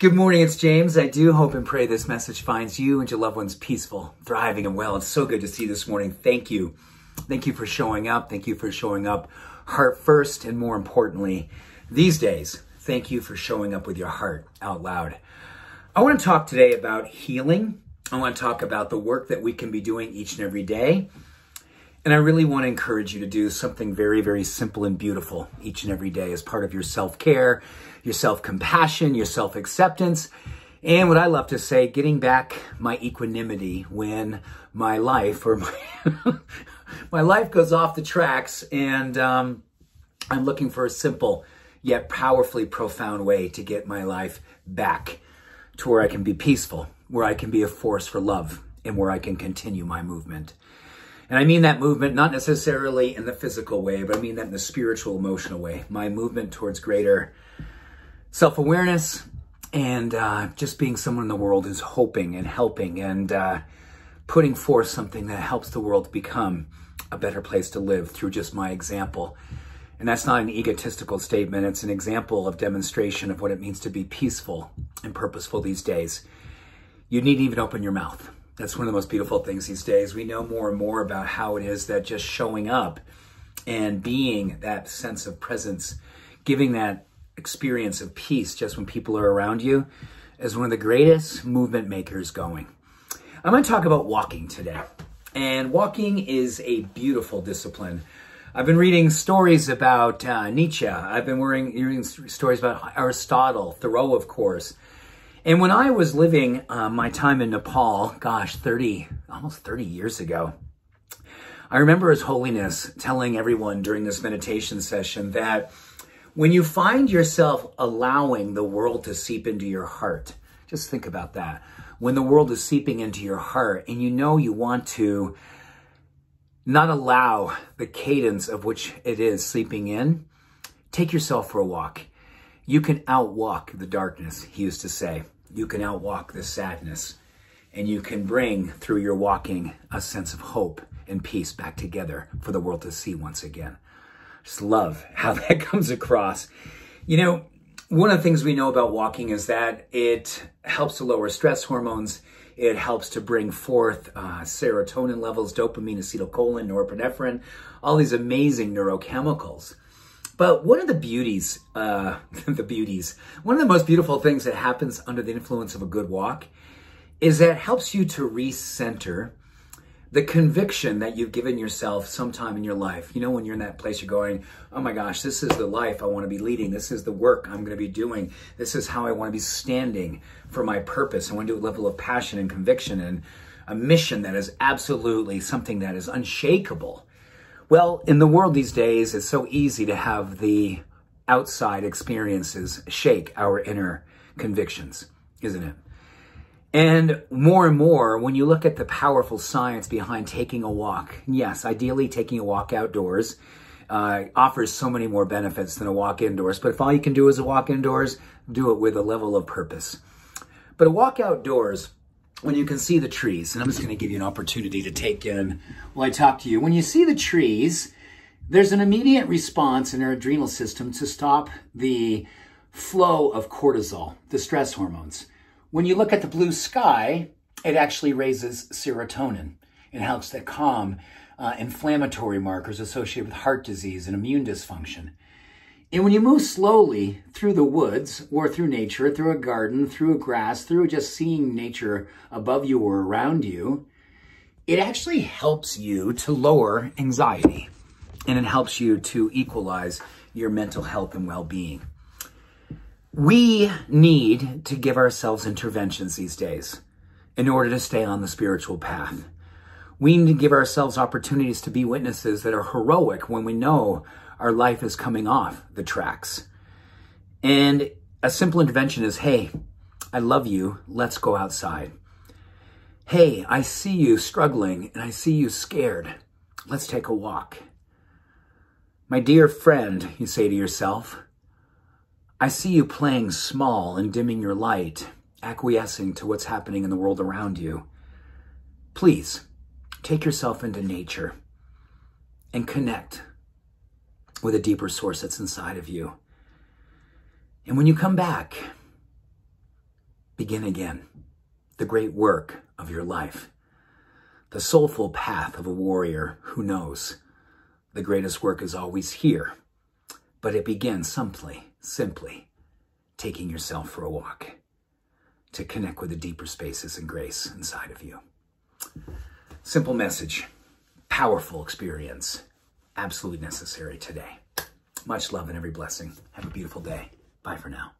Good morning, it's James. I do hope and pray this message finds you and your loved ones peaceful, thriving, and well. It's so good to see you this morning. Thank you. Thank you for showing up. Thank you for showing up heart first, and more importantly, these days, thank you for showing up with your heart out loud. I want to talk today about healing. I want to talk about the work that we can be doing each and every day. And I really want to encourage you to do something very, very simple and beautiful each and every day as part of your self-care, your self-compassion, your self-acceptance, and what I love to say, getting back my equanimity when my life or my life goes off the tracks, and I'm looking for a simple yet powerfully profound way to get my life back to where I can be peaceful, where I can be a force for love, and where I can continue my movement. And I mean that movement not necessarily in the physical way, but I mean that in the spiritual, emotional way. My movement towards greater self-awareness and just being someone in the world who's hoping and helping and putting forth something that helps the world become a better place to live through just my example. And that's not an egotistical statement. It's an example of demonstration of what it means to be peaceful and purposeful these days. You needn't even open your mouth. That's one of the most beautiful things these days. We know more and more about how it is that just showing up and being that sense of presence, giving that experience of peace just when people are around you, is one of the greatest movement makers going. I'm going to talk about walking today. And walking is a beautiful discipline. I've been reading stories about Nietzsche. I've been reading stories about Aristotle, Thoreau, of course. And when I was living my time in Nepal, gosh, almost 30 years ago, I remember His Holiness telling everyone during this meditation session that when you find yourself allowing the world to seep into your heart, just think about that. When the world is seeping into your heart and you know you want to not allow the cadence of which it is seeping in, take yourself for a walk. You can outwalk the darkness, he used to say. You can outwalk the sadness, and you can bring through your walking a sense of hope and peace back together for the world to see once again. Just love how that comes across. You know, one of the things we know about walking is that it helps to lower stress hormones. It helps to bring forth serotonin levels, dopamine, acetylcholine, norepinephrine, all these amazing neurochemicals. But one of the beauties, one of the most beautiful things that happens under the influence of a good walk is that it helps you to recenter the conviction that you've given yourself sometime in your life. You know, when you're in that place, you're going, oh my gosh, this is the life I want to be leading. This is the work I'm going to be doing. This is how I want to be standing for my purpose. I want to do a level of passion and conviction and a mission that is absolutely something that is unshakable. Well, in the world these days, it's so easy to have the outside experiences shake our inner convictions, isn't it? And more, when you look at the powerful science behind taking a walk, yes, ideally taking a walk outdoors offers so many more benefits than a walk indoors. But if all you can do is a walk indoors, do it with a level of purpose. But a walk outdoors, when you can see the trees, and I'm just going to give you an opportunity to take in while I talk to you. When you see the trees, there's an immediate response in our adrenal system to stop the flow of cortisol, the stress hormones. When you look at the blue sky, it actually raises serotonin. It helps to calm inflammatory markers associated with heart disease and immune dysfunction. And when you move slowly through the woods or through nature, through a garden, through a grass, through just seeing nature above you or around you, it actually helps you to lower anxiety, and it helps you to equalize your mental health and well-being. We need to give ourselves interventions these days in order to stay on the spiritual path. We need to give ourselves opportunities to be witnesses that are heroic when we know our life is coming off the tracks. And a simple intervention is, hey, I love you, let's go outside. Hey, I see you struggling and I see you scared. Let's take a walk. My dear friend, you say to yourself, I see you playing small and dimming your light, acquiescing to what's happening in the world around you. Please, take yourself into nature and connect with a deeper source that's inside of you. And when you come back, begin again the great work of your life, the soulful path of a warrior who knows the greatest work is always here, but it begins simply taking yourself for a walk to connect with the deeper spaces and grace inside of you. Simple message, powerful experience, absolutely necessary today. Much love and every blessing. Have a beautiful day. Bye for now.